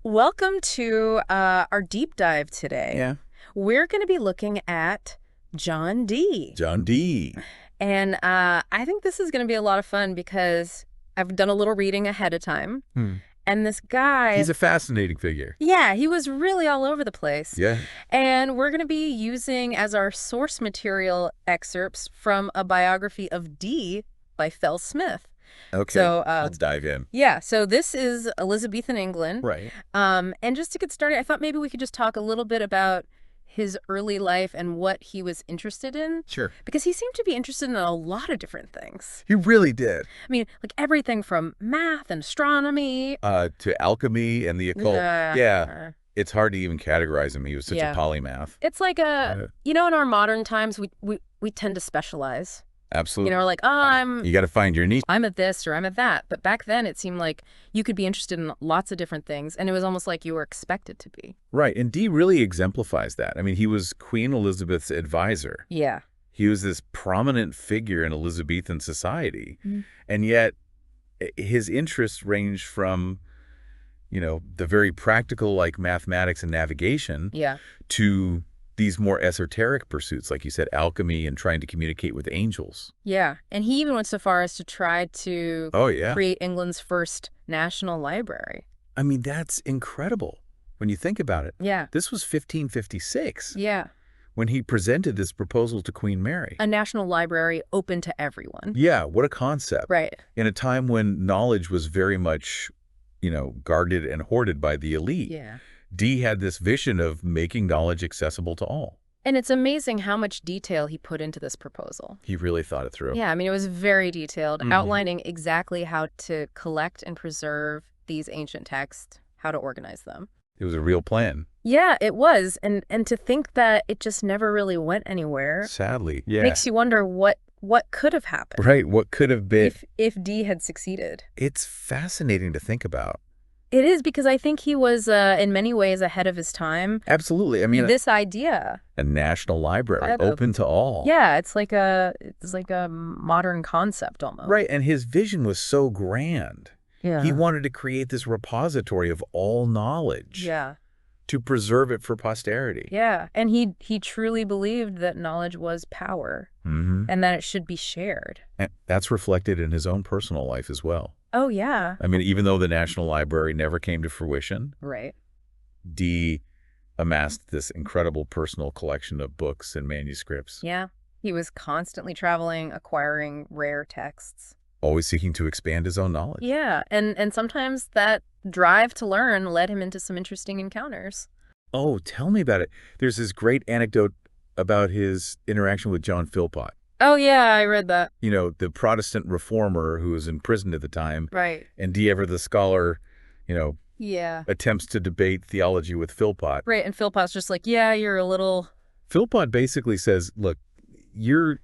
Welcome to our deep dive today. Yeah. We're going to be looking at John Dee. John Dee. And I think this is going to be a lot of fun because I've done a little reading ahead of time. And this guy... He's a fascinating figure. Yeah, he was really all over the place. Yeah. And we're going to be using as our source material excerpts from a biography of Dee by Fell Smith. Okay, so, let's dive in. Yeah, so this is Elizabethan England. Right. And just to get started, I thought maybe we could just talk a little bit about his early life and what he was interested in. Sure. Because he seemed to be interested in a lot of different things. He really did. I mean, like everything from math and astronomy. To alchemy and the occult. Yeah. It's hard to even categorize him. He was such a polymath. It's like in our modern times, we tend to specialize. Absolutely. You know, like, you got to find your niche. I'm at this or I'm at that. But back then, it seemed like you could be interested in lots of different things. And it was almost like you were expected to be. Right. And Dee really exemplifies that. I mean, he was Queen Elizabeth's advisor. Yeah. He was this prominent figure in Elizabethan society. And yet, his interests ranged from, the very practical, like mathematics and navigation, to these more esoteric pursuits, like you said, alchemy and trying to communicate with angels. Yeah. And he even went so far as to try to create England's first national library. I mean, that's incredible when you think about it. Yeah. This was 1556. Yeah. When he presented this proposal to Queen Mary. A national library open to everyone. Yeah, what a concept. Right. In a time when knowledge was very much, guarded and hoarded by the elite. Yeah. Dee had this vision of making knowledge accessible to all. And it's amazing how much detail he put into this proposal. He really thought it through. Yeah, I mean, it was very detailed, outlining exactly how to collect and preserve these ancient texts, how to organize them. It was a real plan. Yeah, it was. And to think that it just never really went anywhere. Sadly. Yeah. Makes you wonder what could have happened. Right, what could have been. If Dee had succeeded. It's fascinating to think about. It is, because I think he was, in many ways, ahead of his time. Absolutely. I mean, this idea. A national library open to all. Yeah, it's like a modern concept almost. Right, and his vision was so grand. Yeah. He wanted to create this repository of all knowledge. Yeah. To preserve it for posterity. Yeah, and he truly believed that knowledge was power and that it should be shared. And that's reflected in his own personal life as well. Oh, yeah. I mean, even though the National Library never came to fruition, right, Dee amassed this incredible personal collection of books and manuscripts. Yeah, he was constantly traveling, acquiring rare texts. Always seeking to expand his own knowledge. Yeah, and sometimes that drive to learn led him into some interesting encounters. Oh, tell me about it. There's this great anecdote about his interaction with John Philpot. Oh, yeah, I read that. The Protestant reformer who was in prison at the time. Right. And Dee, ever the scholar, attempts to debate theology with Philpot. Right, and Philpot's just like, yeah, you're a little... Philpot basically says, look, you're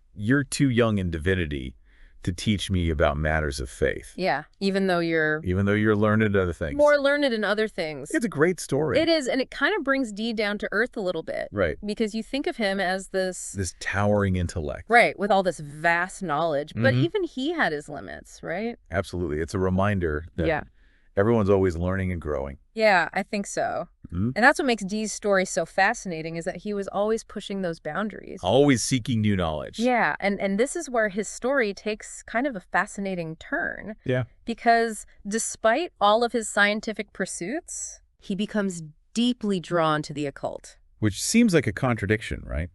too young in divinity to teach me about matters of faith. Yeah, even though you're learned in other things. More learned in other things. It's a great story. It is, and it kind of brings Dee down to earth a little bit. Right. Because you think of him as this towering intellect. Right, with all this vast knowledge. But even he had his limits, right? Absolutely. It's a reminder that everyone's always learning and growing. Yeah, I think so. And that's what makes Dee's story so fascinating, is that he was always pushing those boundaries. Always seeking new knowledge. Yeah, and this is where his story takes kind of a fascinating turn. Yeah. Because despite all of his scientific pursuits, he becomes deeply drawn to the occult. Which seems like a contradiction, right?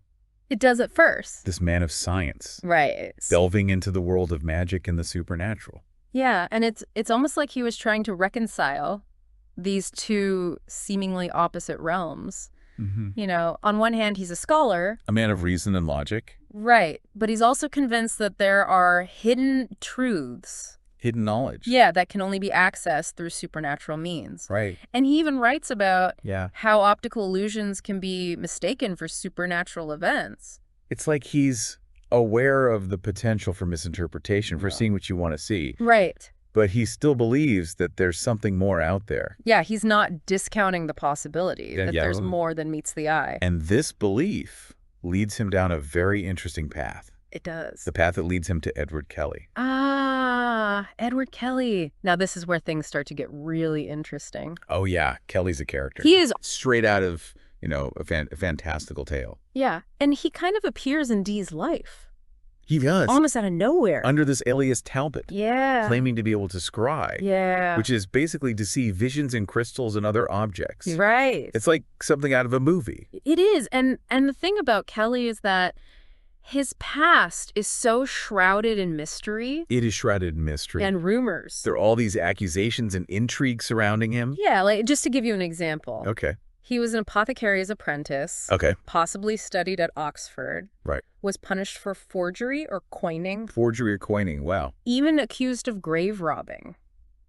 It does at first. This man of science. Right. Delving into the world of magic and the supernatural. Yeah, and it's almost like he was trying to reconcile these two seemingly opposite realms. On one hand, he's a scholar. A man of reason and logic. Right, but he's also convinced that there are hidden truths. Hidden knowledge. Yeah, that can only be accessed through supernatural means. Right. And he even writes about how optical illusions can be mistaken for supernatural events. It's like he's aware of the potential for misinterpretation, for seeing what you want to see. Right. But he still believes that there's something more out there. Yeah, he's not discounting the possibility that there's more than meets the eye. And this belief leads him down a very interesting path. It does. The path that leads him to Edward Kelly. Ah, Edward Kelly. Now this is where things start to get really interesting. Oh, yeah. Kelly's a character. He is. Straight out of, a fantastical tale. Yeah, and he kind of appears in Dee's life. He does. Almost out of nowhere. Under this alias Talbot. Yeah. Claiming to be able to scry. Yeah. Which is basically to see visions in crystals and other objects. Right. It's like something out of a movie. It is. And the thing about Kelly is that his past is so shrouded in mystery. It is shrouded in mystery. And rumors. There are all these accusations and intrigue surrounding him. Yeah, like just to give you an example. Okay. He was an apothecary's apprentice. Okay. Possibly studied at Oxford. Right. Was punished for forgery or coining. Forgery or coining, wow. Even accused of grave robbing.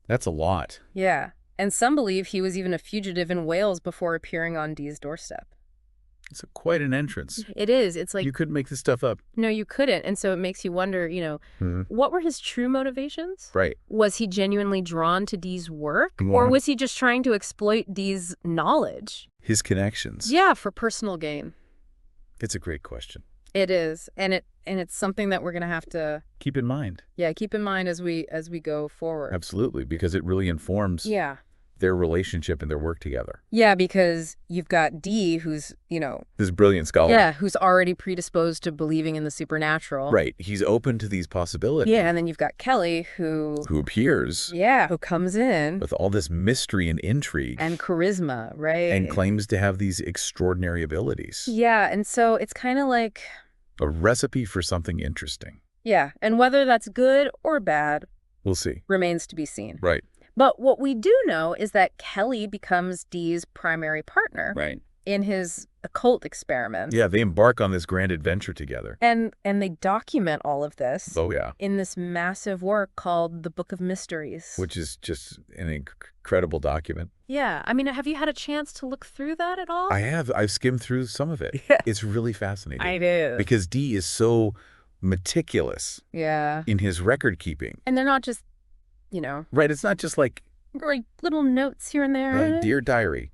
That's a lot. Yeah. And some believe he was even a fugitive in Wales before appearing on Dee's doorstep. It's quite an entrance. It is. It's like... You couldn't make this stuff up. No, you couldn't. And so it makes you wonder, what were his true motivations? Right. Was he genuinely drawn to Dee's work? Yeah. Or was he just trying to exploit Dee's knowledge? His connections. Yeah, for personal gain. It's a great question. It is. And it's something that we're going to have to... Keep in mind. Yeah, keep in mind as we go forward. Absolutely, because it really informs... Yeah. Their relationship and their work together. Yeah, because you've got Dee, who's, this brilliant scholar. Yeah, who's already predisposed to believing in the supernatural. Right. He's open to these possibilities. Yeah, and then you've got Kelly, who appears. Yeah, who comes in. With all this mystery and intrigue. And charisma, right? And claims to have these extraordinary abilities. Yeah, and so it's kind of like... a recipe for something interesting. Yeah, and whether that's good or bad... We'll see. Remains to be seen. Right. But what we do know is that Kelly becomes Dee's primary partner. Right. In his occult experiments. Yeah, they embark on this grand adventure together. And they document all of this. Oh, yeah. In this massive work called the Book of Mysteries. Which is just an incredible document. Yeah. I mean, have you had a chance to look through that at all? I have. I've skimmed through some of it. Yeah. It's really fascinating. I do. Because Dee is so meticulous. Yeah. In his record keeping. And they're not just, Right. It's not just like little notes here and there. Dear Diary,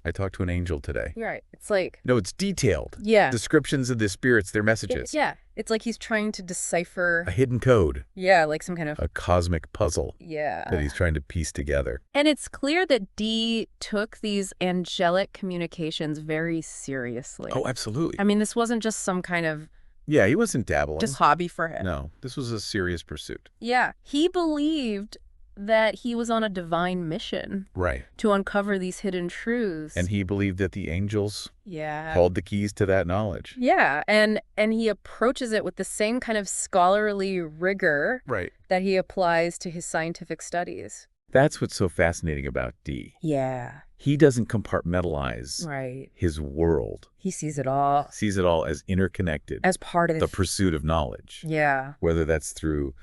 I talked to an angel today. Right. It's like... No, it's detailed. Yeah. Descriptions of the spirits, their messages. Yeah. It's like he's trying to decipher... a hidden code. Yeah, like some kind of... a cosmic puzzle. Yeah. That he's trying to piece together. And it's clear that Dee took these angelic communications very seriously. Oh, absolutely. I mean, this wasn't just some kind of... Yeah, he wasn't dabbling. Just hobby for him. No, this was a serious pursuit. Yeah. He believed that he was on a divine mission. Right. To uncover these hidden truths. And he believed that the angels held the keys to that knowledge. Yeah. And he approaches it with the same kind of scholarly rigor that he applies to his scientific studies. That's what's so fascinating about Dee. Yeah. He doesn't compartmentalize his world. He sees it all. Sees it all as interconnected. As part of the pursuit of knowledge. Yeah. Whether that's through,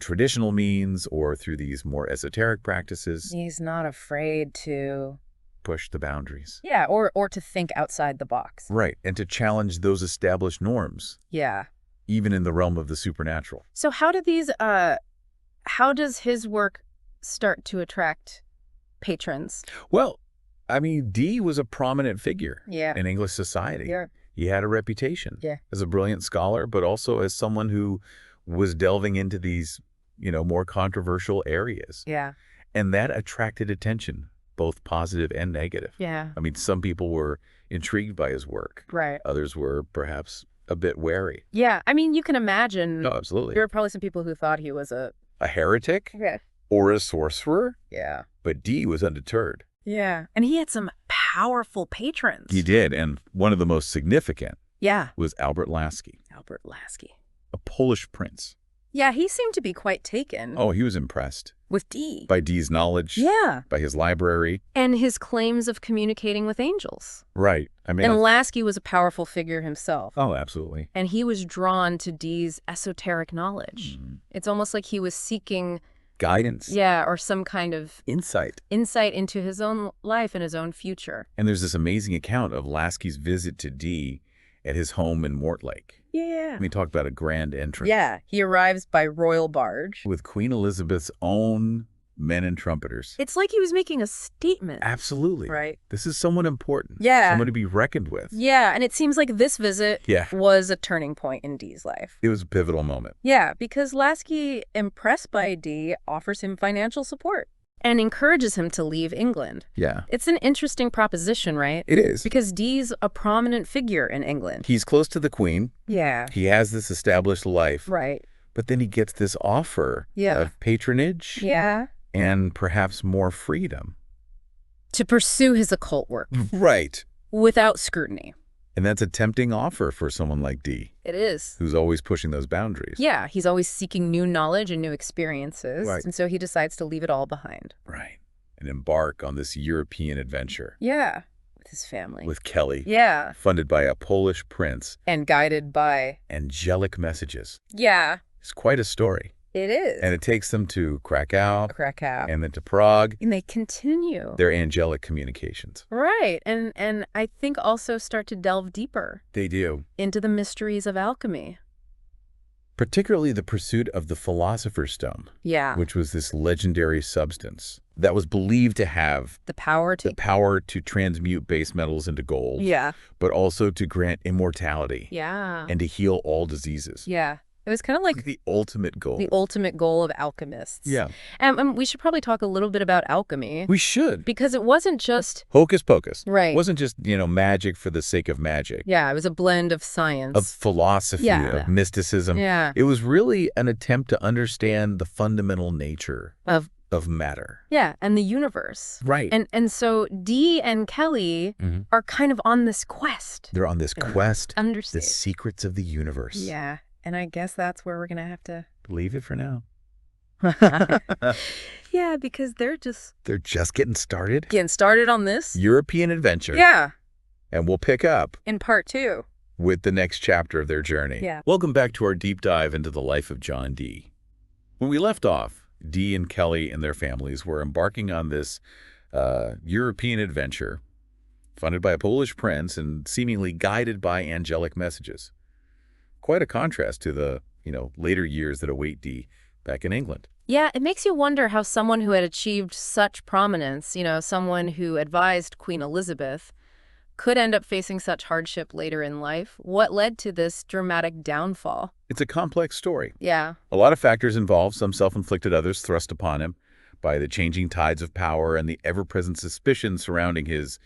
traditional means or through these more esoteric practices. He's not afraid to push the boundaries. Yeah, or to think outside the box. Right, and to challenge those established norms. Yeah. Even in the realm of the supernatural. So how does his work start to attract patrons? Well, I mean, Dee was a prominent figure in English society. Yeah. He had a reputation as a brilliant scholar, but also as someone who was delving into these, more controversial areas. Yeah. And that attracted attention, both positive and negative. Yeah. I mean, some people were intrigued by his work. Right. Others were perhaps a bit wary. Yeah. I mean, you can imagine. No, absolutely. There were probably some people who thought he was a heretic? Yeah. Or a sorcerer? Yeah. But Dee was undeterred. Yeah. And he had some powerful patrons. He did. And one of the most significant was Albert Lasky. Albert Lasky. A Polish prince. Yeah, he seemed to be quite taken. Oh, he was impressed. With Dee. By Dee's knowledge. Yeah. By his library. And his claims of communicating with angels. Right. I mean, and Lasky was a powerful figure himself. Oh, absolutely. And he was drawn to Dee's esoteric knowledge. It's almost like he was seeking guidance. Yeah, or some kind of insight into his own life and his own future. And there's this amazing account of Lasky's visit to Dee at his home in Mortlake. Yeah. I mean, talk about a grand entrance. Yeah, he arrives by royal barge. With Queen Elizabeth's own men and trumpeters. It's like he was making a statement. Absolutely. Right. This is someone important. Yeah. Someone to be reckoned with. Yeah, and it seems like this visit was a turning point in Dee's life. It was a pivotal moment. Yeah, because Lasky, impressed by Dee, offers him financial support and encourages him to leave England. Yeah. It's an interesting proposition, right? It is. Because Dee's a prominent figure in England. He's close to the Queen. Yeah. He has this established life. Right. But then he gets this offer of patronage. Yeah. And perhaps more freedom. To pursue his occult work. Right. Without scrutiny. And that's a tempting offer for someone like Dee. It is. Who's always pushing those boundaries. Yeah, he's always seeking new knowledge and new experiences. Right. And so he decides to leave it all behind. Right. And embark on this European adventure. Yeah. With his family. With Kelly. Yeah. Funded by a Polish prince. And guided by angelic messages. Yeah. It's quite a story. It is. And it takes them to Krakow. Krakow. And then to Prague. And they continue their angelic communications. Right. And I think also start to delve deeper. They do. Into the mysteries of alchemy. Particularly the pursuit of the Philosopher's Stone. Yeah. Which was this legendary substance that was believed to have the power to transmute base metals into gold. Yeah. But also to grant immortality. Yeah. And to heal all diseases. Yeah. It was kind of like the ultimate goal. The ultimate goal of alchemists. Yeah. And we should probably talk a little bit about alchemy. We should. Because it wasn't just hocus pocus. Right. It wasn't just, magic for the sake of magic. Yeah, it was a blend of science. Of philosophy, of mysticism. Yeah. It was really an attempt to understand the fundamental nature of matter. Yeah, and the universe. Right. And so Dee and Kelly are kind of on this quest. They're on this quest. Understand the secrets of the universe. Yeah. And I guess that's where we're going to have to leave it for now. Yeah, because they're just getting started. Getting started on this European adventure. Yeah. And we'll pick up in part 2 with the next chapter of their journey. Yeah. Welcome back to our deep dive into the life of John Dee. When we left off, Dee and Kelly and their families were embarking on this European adventure funded by a Polish prince and seemingly guided by angelic messages. Quite a contrast to the, later years that await Dee back in England. Yeah, it makes you wonder how someone who had achieved such prominence, someone who advised Queen Elizabeth, could end up facing such hardship later in life. What led to this dramatic downfall? It's a complex story. Yeah. A lot of factors involved, some self-inflicted, others thrust upon him by the changing tides of power and the ever-present suspicion surrounding his,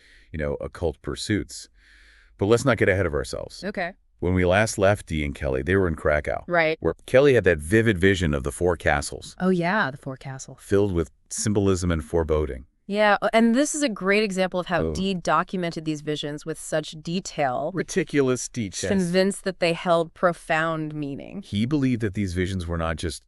occult pursuits. But let's not get ahead of ourselves. Okay. When we last left Dee and Kelly, they were in Krakow. Right. Where Kelly had that vivid vision of the 4 castles. Oh, yeah, the 4 castles. Filled with symbolism and foreboding. Yeah, and this is a great example of how Dee documented these visions with such detail. Meticulous details. Convinced that they held profound meaning. He believed that these visions were not just,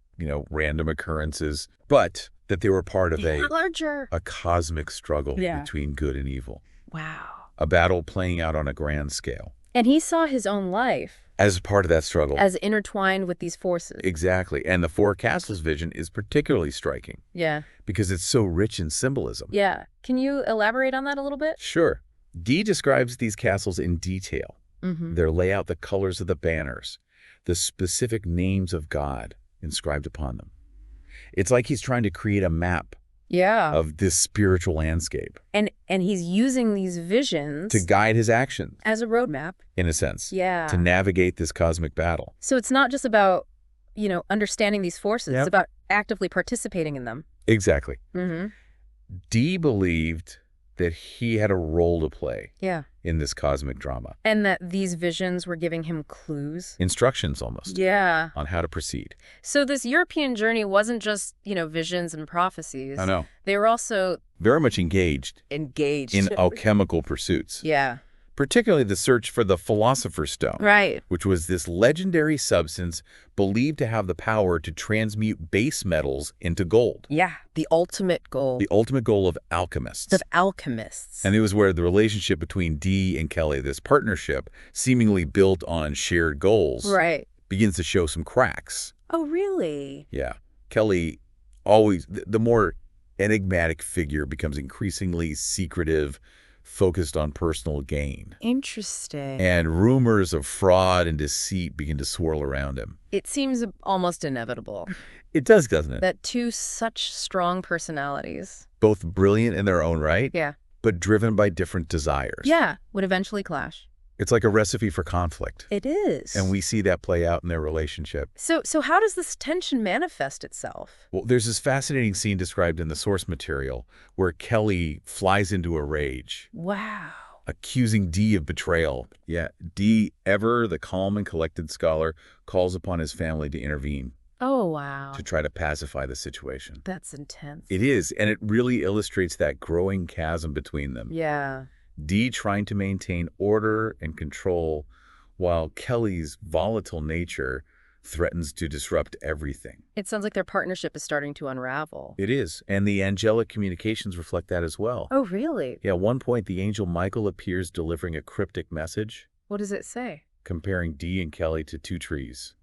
random occurrences, but that they were part of a cosmic struggle between good and evil. Wow. A battle playing out on a grand scale. And he saw his own life as part of that struggle. As intertwined with these forces. Exactly. And the 4 castles vision is particularly striking. Yeah. Because it's so rich in symbolism. Yeah. Can you elaborate on that a little bit? Sure. Dee describes these castles in detail. Their layout, the colors of the banners, the specific names of God inscribed upon them. It's like he's trying to create a map of this spiritual landscape. And he's using these visions to guide his actions. As a roadmap. In a sense. Yeah. To navigate this cosmic battle. So it's not just about, understanding these forces. It's about actively participating in them. Exactly. Dee believed that he had a role to play in this cosmic drama. And that these visions were giving him clues. Instructions almost. Yeah. On how to proceed. So this European journey wasn't just, visions and prophecies. I know. They were also very much engaged in alchemical pursuits. Yeah. Particularly the search for the Philosopher's Stone. Right. Which was this legendary substance believed to have the power to transmute base metals into gold. Yeah, the ultimate goal. The ultimate goal of alchemists. And it was where the relationship between Dee and Kelly, this partnership, seemingly built on shared goals, begins to show some cracks. Oh, really? Yeah. Kelly always, the more enigmatic figure becomes increasingly secretive, focused on personal gain. Interesting. And rumors of fraud and deceit begin to swirl around him. It seems almost inevitable It does, doesn't it? that two such strong personalities, Both brilliant in their own right, yeah, but driven by different desires. yeah, would eventually clash. It's like a recipe for conflict. It is. And we see that play out in their relationship. So how does this tension manifest itself? Well, there's this fascinating scene described in the source material where Kelly flies into a rage, Wow. accusing Dee of betrayal. Yeah, Dee, ever the calm and collected scholar, calls upon his family to intervene, Oh, wow. to try to pacify the situation. That's intense. It is, and it really illustrates that growing chasm between them. Yeah. Dee trying to maintain order and control, while Kelly's volatile nature threatens to disrupt everything. It sounds like their partnership is starting to unravel. It is, and the angelic communications reflect that as well. Oh, really? Yeah, at one point, the angel Michael appears delivering a cryptic message, What does it say? comparing Dee and Kelly to two trees,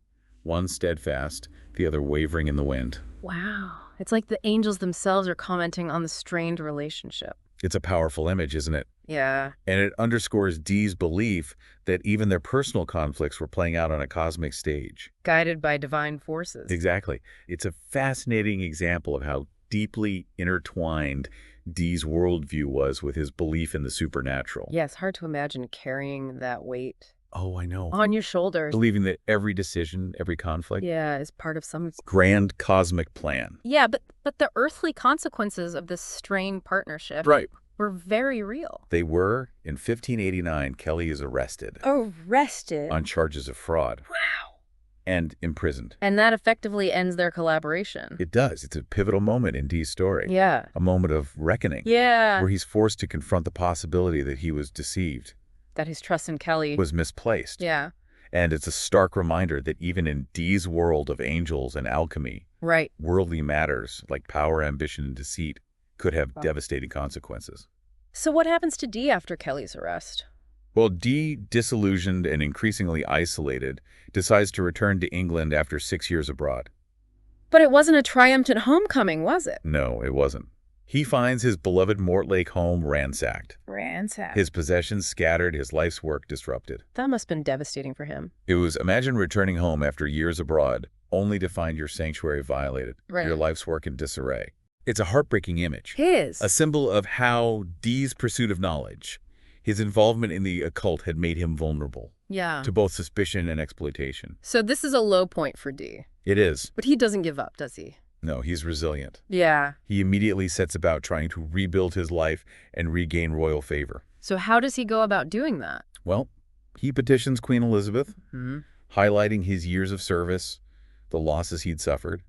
one steadfast, the other wavering in the wind. Wow. It's like the angels themselves are commenting on the strained relationship. It's a powerful image, isn't it? Yeah. And it underscores Dee's belief that even their personal conflicts were playing out on a cosmic stage. Guided by divine forces. Exactly. It's a fascinating example of how deeply intertwined Dee's worldview was with his belief in the supernatural. Yeah, it's hard to imagine carrying that weight Oh, I know. on your shoulders. Believing that every decision, every conflict, Yeah, is part of some... grand cosmic plan. Yeah, but the earthly consequences of this strained partnership Right. were very real. They were. In 1589, Kelly is arrested Arrested? on charges of fraud Wow. and imprisoned. And that effectively ends their collaboration. It does. It's a pivotal moment in Dee's story. Yeah. A moment of reckoning. Yeah. Where he's forced to confront the possibility that he was deceived, That his trust in Kelly... was misplaced. Yeah. And it's a stark reminder that even in Dee's world of angels and alchemy, Right. worldly matters like power, ambition, and deceit could have devastating consequences. So what happens to Dee after Kelly's arrest? Well, Dee, disillusioned and increasingly isolated, decides to return to England after 6 years abroad. But it wasn't a triumphant homecoming, was it? No, it wasn't. He finds his beloved Mortlake home ransacked, Ransacked. his possessions scattered, his life's work disrupted. That must have been devastating for him. Imagine returning home after years abroad, only to find your sanctuary violated, Right. your life's work in disarray. It's a heartbreaking image, His. a symbol of how Dee's pursuit of knowledge, his involvement in the occult had made him vulnerable Yeah. to both suspicion and exploitation. So this is a low point for Dee. It is. But he doesn't give up, does he? No, he's resilient. Yeah. He immediately sets about trying to rebuild his life and regain royal favor. So how does he go about doing that? Well, he petitions Queen Elizabeth, Hmm. highlighting his years of service, the losses he'd suffered.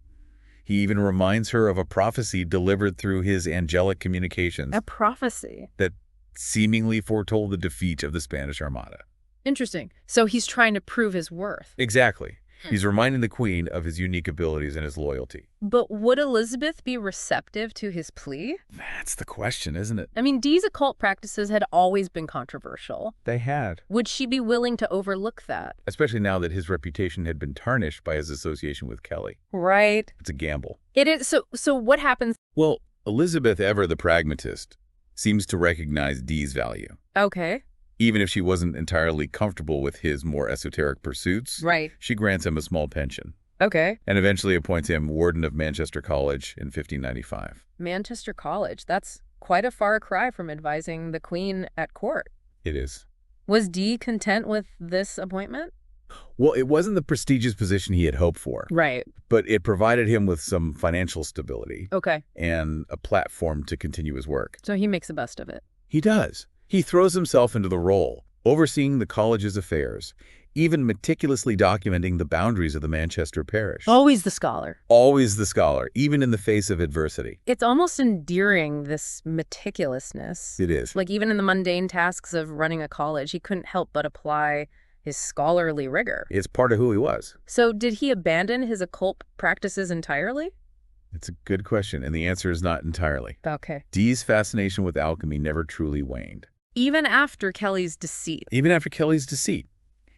He even reminds her of a prophecy delivered through his angelic communications A prophecy. that seemingly foretold the defeat of the Spanish Armada. Interesting. So he's trying to prove his worth. Exactly. He's reminding the Queen of his unique abilities and his loyalty. But would Elizabeth be receptive to his plea? That's the question, isn't it? I mean, Dee's occult practices had always been controversial. They had. Would she be willing to overlook that? Especially now that his reputation had been tarnished by his association with Kelly. Right. It's a gamble. It is. So what happens? Well, Elizabeth, ever the pragmatist, seems to recognize Dee's value. Okay. Even if she wasn't entirely comfortable with his more esoteric pursuits, Right. she grants him a small pension Okay. and eventually appoints him warden of Manchester College in 1595. Manchester College. That's quite a far cry from advising the Queen at court. It is. Was Dee content with this appointment? Well, it wasn't the prestigious position he had hoped for, Right. but it provided him with some financial stability Okay. and a platform to continue his work. So he makes the best of it. He does. He throws himself into the role, overseeing the college's affairs, even meticulously documenting the boundaries of the Manchester parish. Always the scholar. Always the scholar, even in the face of adversity. It's almost endearing, this meticulousness. It is. Like even in the mundane tasks of running a college, he couldn't help but apply his scholarly rigor. It's part of who he was. So did he abandon his occult practices entirely? It's a good question, and the answer is not entirely. Okay. Dee's fascination with alchemy never truly waned. Even after Kelly's deceit. Even after Kelly's deceit,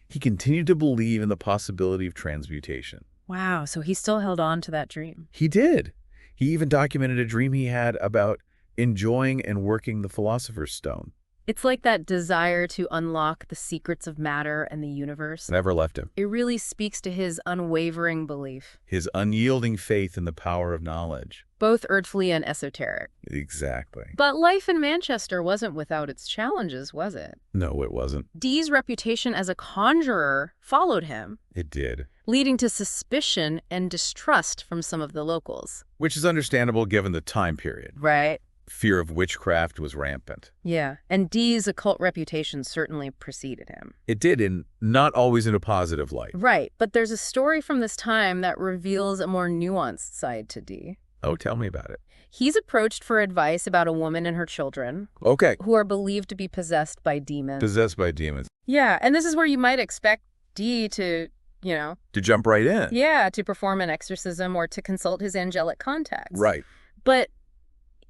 he continued to believe in the possibility of transmutation. Wow, so he still held on to that dream. He did. He even documented a dream he had about enjoying and working the Philosopher's Stone. It's like that desire to unlock the secrets of matter and the universe. Never left him. It really speaks to his unwavering belief, His unyielding faith in the power of knowledge. both earthly and esoteric. Exactly. But life in Manchester wasn't without its challenges, was it? No, it wasn't. Dee's reputation as a conjurer followed him, It did. leading to suspicion and distrust from some of the locals. Which is understandable given the time period. Right. Fear of witchcraft was rampant. Yeah, and Dee's occult reputation certainly preceded him. It did, and not always in a positive light. Right, but there's a story from this time that reveals a more nuanced side to Dee. Oh, tell me about it. He's approached for advice about a woman and her children Okay. who are believed to be possessed by demons. Possessed by demons. Yeah, and this is where you might expect Dee to, To jump right in. to perform an exorcism or to consult his angelic contacts. Right. But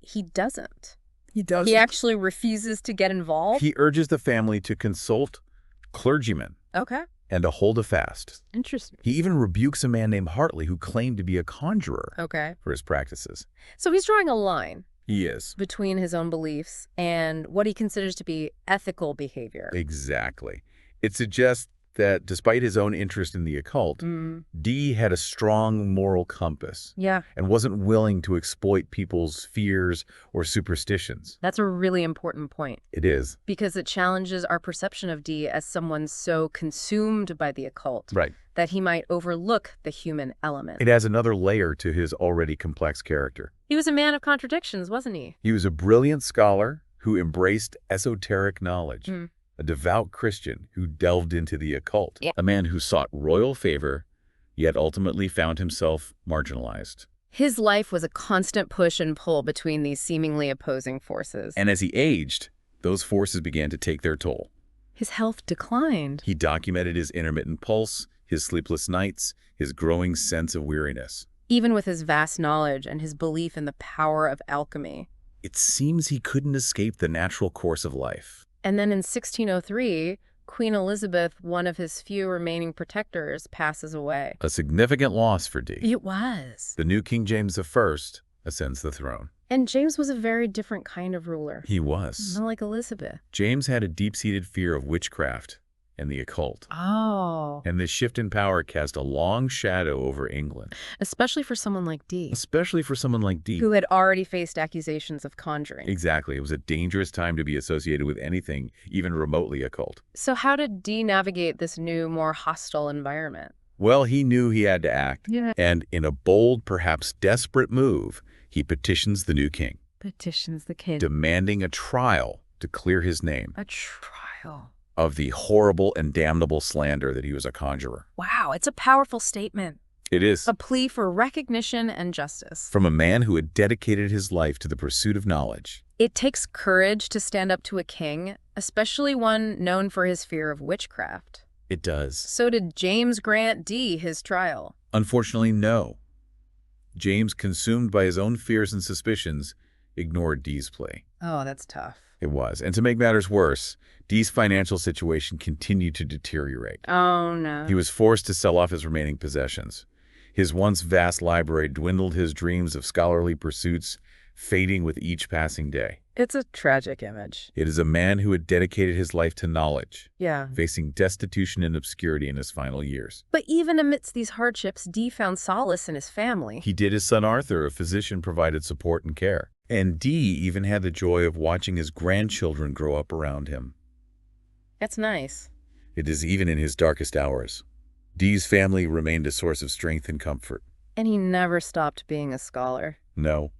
he doesn't. He does. He actually refuses to get involved. He urges the family to consult clergymen Okay. and to hold a fast. Interesting. He even rebukes a man named Hartley who claimed to be a conjurer Okay. for his practices. So he's drawing a line He is. between his own beliefs and what he considers to be ethical behavior. Exactly. It suggests that despite his own interest in the occult, Dee had a strong moral compass Yeah, and wasn't willing to exploit people's fears or superstitions. that's a really important point It is. because it challenges our perception of Dee as someone so consumed by the occult Right. that he might overlook the human element. It adds another layer to his already complex character. He was a man of contradictions, wasn't he? He was a brilliant scholar who embraced esoteric knowledge, a devout Christian who delved into the occult, a man who sought royal favor, yet ultimately found himself marginalized. His life was a constant push and pull between these seemingly opposing forces. And as he aged, those forces began to take their toll. His health declined. He documented his intermittent pulse, his sleepless nights, his growing sense of weariness. Even with his vast knowledge and his belief in the power of alchemy. It seems he couldn't escape the natural course of life. And then in 1603, Queen Elizabeth, one of his few remaining protectors, passes away. A significant loss for Dee. It was. The new King James I ascends the throne. And James was a very different kind of ruler. He was. Not like Elizabeth. James had a deep-seated fear of witchcraft and the occult. Oh. And this shift in power cast a long shadow over England. Especially for someone like Dee, Especially for someone like Dee. who had already faced accusations of conjuring. Exactly. It was a dangerous time to be associated with anything, even remotely occult. So how did Dee navigate this new, more hostile environment? Well, he knew he had to act. Yeah. And in a bold, perhaps desperate move, he petitions the new king, Petitions the king. demanding a trial to clear his name A trial. of the horrible and damnable slander that he was a conjurer. Wow, it's a powerful statement. It is. A plea for recognition and justice. From a man who had dedicated his life to the pursuit of knowledge. It takes courage to stand up to a king, especially one known for his fear of witchcraft. It does. So did James grant Dee his trial? Unfortunately, no. James, consumed by his own fears and suspicions, ignored Dee's plea. Oh, that's tough. It was. And to make matters worse, Dee's financial situation continued to deteriorate. Oh, no. He was forced to sell off his remaining possessions. His once vast library dwindled, his dreams of scholarly pursuits fading with each passing day. It's a tragic image. It is a man who had dedicated his life to knowledge, Yeah. facing destitution and obscurity in his final years. But even amidst these hardships, Dee found solace in his family. He did his son Arthur, a physician, provided support and care. And Dee even had the joy of watching his grandchildren grow up around him. That's nice. It is even in his darkest hours. Dee's family remained a source of strength and comfort. And he never stopped being a scholar. No.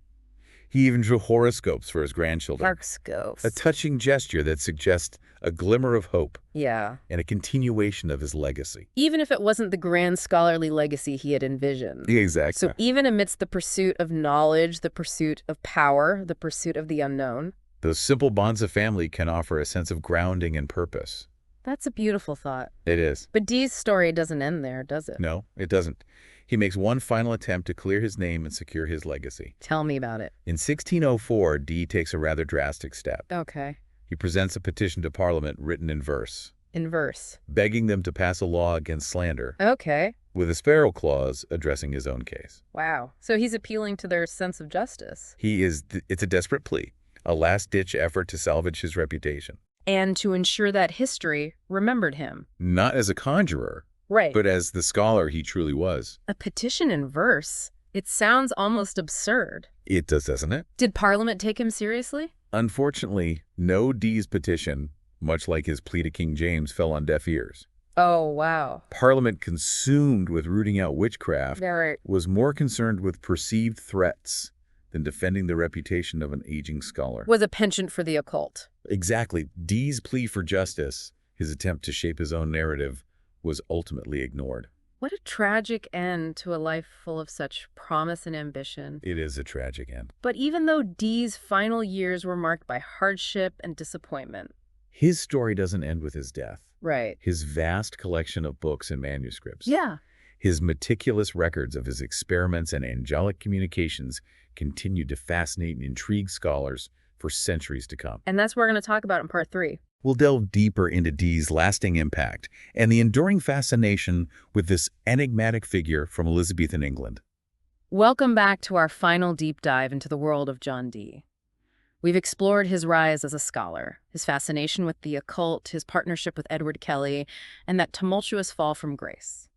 He even drew horoscopes for his grandchildren. Horoscopes. A touching gesture that suggests a glimmer of hope Yeah. and a continuation of his legacy. Even if it wasn't the grand scholarly legacy he had envisioned. Exactly. So even amidst the pursuit of knowledge, the pursuit of power, the pursuit of the unknown, Those simple bonds of family can offer a sense of grounding and purpose. that's a beautiful thought. It is. But Dee's story doesn't end there, does it? No, it doesn't. He makes one final attempt to clear his name and secure his legacy. Tell me about it. In 1604, Dee takes a rather drastic step. Okay. He presents a petition to Parliament written in verse, In verse. begging them to pass a law against slander, Okay. with a sparrow clause addressing his own case. Wow. So he's appealing to their sense of justice. It's a desperate plea, a last-ditch effort to salvage his reputation. And to ensure that history remembered him. Not as a conjurer, Right. but as the scholar he truly was. A petition in verse. It sounds almost absurd. It does, doesn't it? Did Parliament take him seriously? Unfortunately, no Dee's petition, much like his plea to King James, fell on deaf ears. Oh, wow. Parliament, consumed with rooting out witchcraft, Right. was more concerned with perceived threats than defending the reputation of an aging scholar. Was a penchant for the occult. Exactly. Dee's plea for justice, his attempt to shape his own narrative, was ultimately ignored. What a tragic end to a life full of such promise and ambition. It is a tragic end. But even though Dee's final years were marked by hardship and disappointment. His story doesn't end with his death. Right. His vast collection of books and manuscripts, Yeah. his meticulous records of his experiments and angelic communications continued to fascinate and intrigue scholars for centuries to come. And that's what we're going to talk about in part 3. We'll delve deeper into Dee's lasting impact and the enduring fascination with this enigmatic figure from Elizabethan England. Welcome back to our final deep dive into the world of John Dee. We've explored his rise as a scholar, his fascination with the occult, his partnership with Edward Kelly, and that tumultuous fall from grace.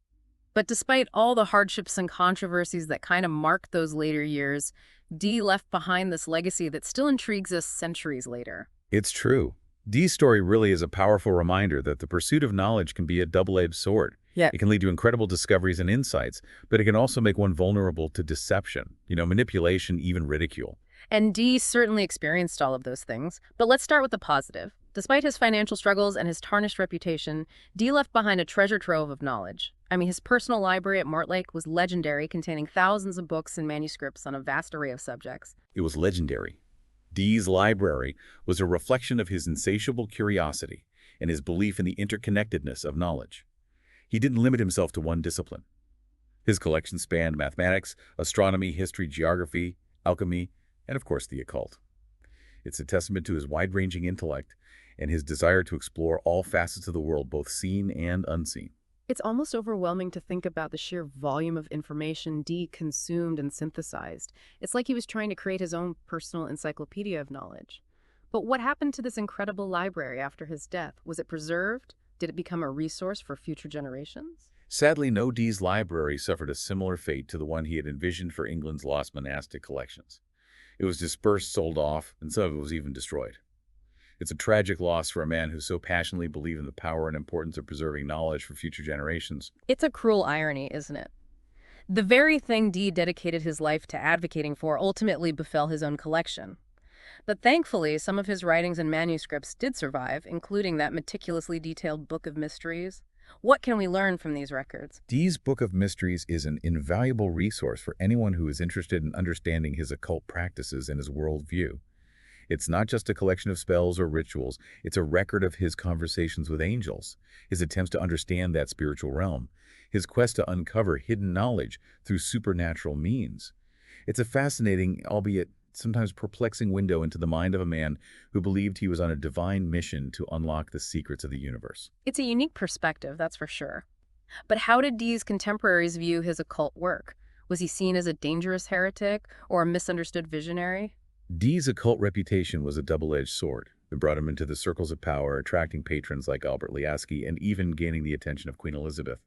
But despite all the hardships and controversies that kind of marked those later years, Dee left behind this legacy that still intrigues us centuries later. It's true. Dee's story really is a powerful reminder that the pursuit of knowledge can be a double-edged sword. Yeah. It can lead to incredible discoveries and insights, but it can also make one vulnerable to deception, manipulation, even ridicule. And Dee certainly experienced all of those things. But let's start with the positive. Despite his financial struggles and his tarnished reputation, Dee left behind a treasure trove of knowledge. I mean, his personal library at Mortlake was legendary, containing thousands of books and manuscripts on a vast array of subjects. It was legendary. Dee's library was a reflection of his insatiable curiosity and his belief in the interconnectedness of knowledge. He didn't limit himself to one discipline. His collection spanned mathematics, astronomy, history, geography, alchemy, and of course the occult. It's a testament to his wide-ranging intellect and his desire to explore all facets of the world, both seen and unseen. It's almost overwhelming to think about the sheer volume of information Dee consumed and synthesized. It's like he was trying to create his own personal encyclopedia of knowledge. But what happened to this incredible library after his death? Was it preserved? Did it become a resource for future generations? Sadly, no Dee's library suffered a similar fate to the one he had envisioned for England's lost monastic collections. It was dispersed, sold off, and some of it was even destroyed. It's a tragic loss for a man who so passionately believed in the power and importance of preserving knowledge for future generations. It's a cruel irony, isn't it? The very thing Dee dedicated his life to advocating for ultimately befell his own collection. But thankfully, some of his writings and manuscripts did survive, including that meticulously detailed Book of Mysteries. What can we learn from these records? Dee's Book of Mysteries is an invaluable resource for anyone who is interested in understanding his occult practices and his worldview. It's not just a collection of spells or rituals, it's a record of his conversations with angels, his attempts to understand that spiritual realm, his quest to uncover hidden knowledge through supernatural means. It's a fascinating, albeit sometimes perplexing window into the mind of a man who believed he was on a divine mission to unlock the secrets of the universe. It's a unique perspective, that's for sure. But how did Dee's contemporaries view his occult work? Was he seen as a dangerous heretic or a misunderstood visionary? Dee's occult reputation was a double-edged sword. It brought him into the circles of power, attracting patrons like Albert Liasky and even gaining the attention of Queen Elizabeth.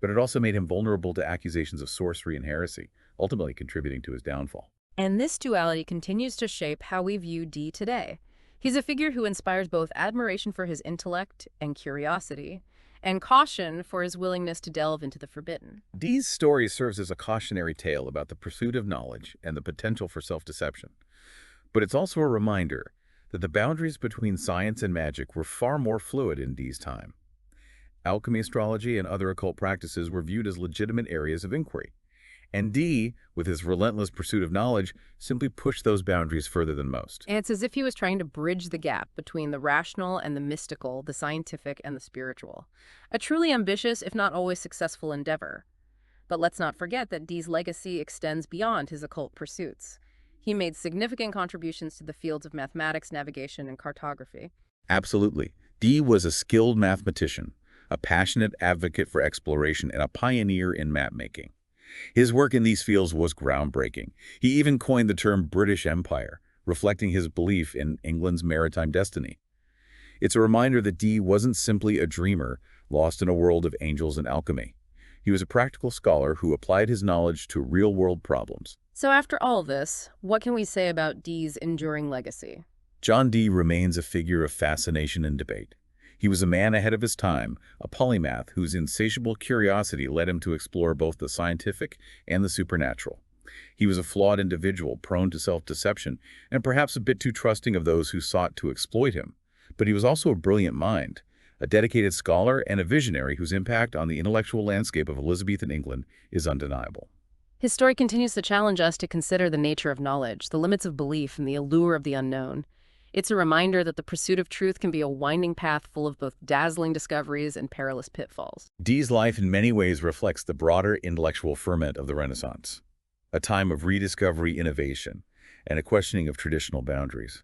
But it also made him vulnerable to accusations of sorcery and heresy, ultimately contributing to his downfall. And this duality continues to shape how we view Dee today. He's a figure who inspires both admiration for his intellect and curiosity, and caution for his willingness to delve into the forbidden. Dee's story serves as a cautionary tale about the pursuit of knowledge and the potential for self-deception. But it's also a reminder that the boundaries between science and magic were far more fluid in Dee's time. Alchemy, astrology, and other occult practices were viewed as legitimate areas of inquiry. And Dee, with his relentless pursuit of knowledge, simply pushed those boundaries further than most. And it's as if he was trying to bridge the gap between the rational and the mystical, the scientific and the spiritual. A truly ambitious, if not always successful endeavor. But let's not forget that Dee's legacy extends beyond his occult pursuits. He made significant contributions to the fields of mathematics, navigation, and cartography. Absolutely. Dee was a skilled mathematician, a passionate advocate for exploration, and a pioneer in map-making. His work in these fields was groundbreaking. He even coined the term British Empire, reflecting his belief in England's maritime destiny. It's a reminder that Dee wasn't simply a dreamer lost in a world of angels and alchemy. He was a practical scholar who applied his knowledge to real-world problems. So after all this, what can we say about Dee's enduring legacy? John Dee remains a figure of fascination and debate. He was a man ahead of his time, a polymath whose insatiable curiosity led him to explore both the scientific and the supernatural. He was a flawed individual, prone to self-deception, and perhaps a bit too trusting of those who sought to exploit him. But he was also a brilliant mind, a dedicated scholar and a visionary whose impact on the intellectual landscape of Elizabethan England is undeniable. His story continues to challenge us to consider the nature of knowledge, the limits of belief, and the allure of the unknown. It's a reminder that the pursuit of truth can be a winding path full of both dazzling discoveries and perilous pitfalls. Dee's life in many ways reflects the broader intellectual ferment of the Renaissance, a time of rediscovery, innovation, and a questioning of traditional boundaries.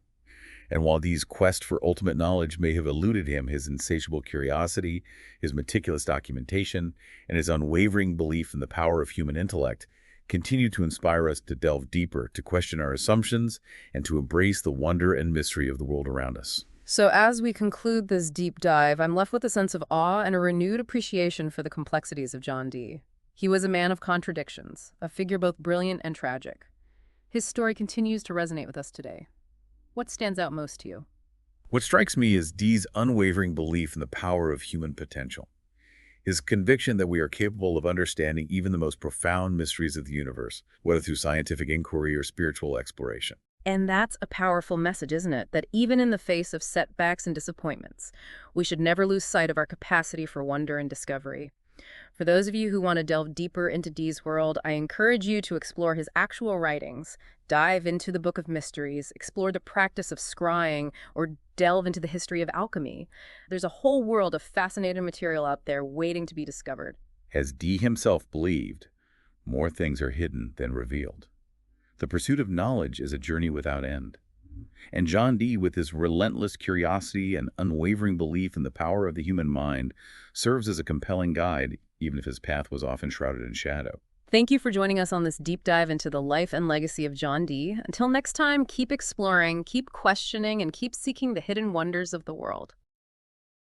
And while Dee's quest for ultimate knowledge may have eluded him, his insatiable curiosity, his meticulous documentation, and his unwavering belief in the power of human intellect continue to inspire us to delve deeper, to question our assumptions, and to embrace the wonder and mystery of the world around us. So as we conclude this deep dive, I'm left with a sense of awe and a renewed appreciation for the complexities of John Dee. He was a man of contradictions, a figure both brilliant and tragic. His story continues to resonate with us today. What stands out most to you? What strikes me is Dee's unwavering belief in the power of human potential. His conviction that we are capable of understanding even the most profound mysteries of the universe, whether through scientific inquiry or spiritual exploration. And that's a powerful message, isn't it? That even in the face of setbacks and disappointments, we should never lose sight of our capacity for wonder and discovery. For those of you who want to delve deeper into Dee's world, I encourage you to explore his actual writings, dive into the Book of Mysteries, explore the practice of scrying, or delve into the history of alchemy. There's a whole world of fascinating material out there waiting to be discovered. As Dee himself believed, more things are hidden than revealed. The pursuit of knowledge is a journey without end. And John Dee, with his relentless curiosity and unwavering belief in the power of the human mind, serves as a compelling guide, even if his path was often shrouded in shadow. Thank you for joining us on this deep dive into the life and legacy of John Dee. Until next time, keep exploring, keep questioning, and keep seeking the hidden wonders of the world.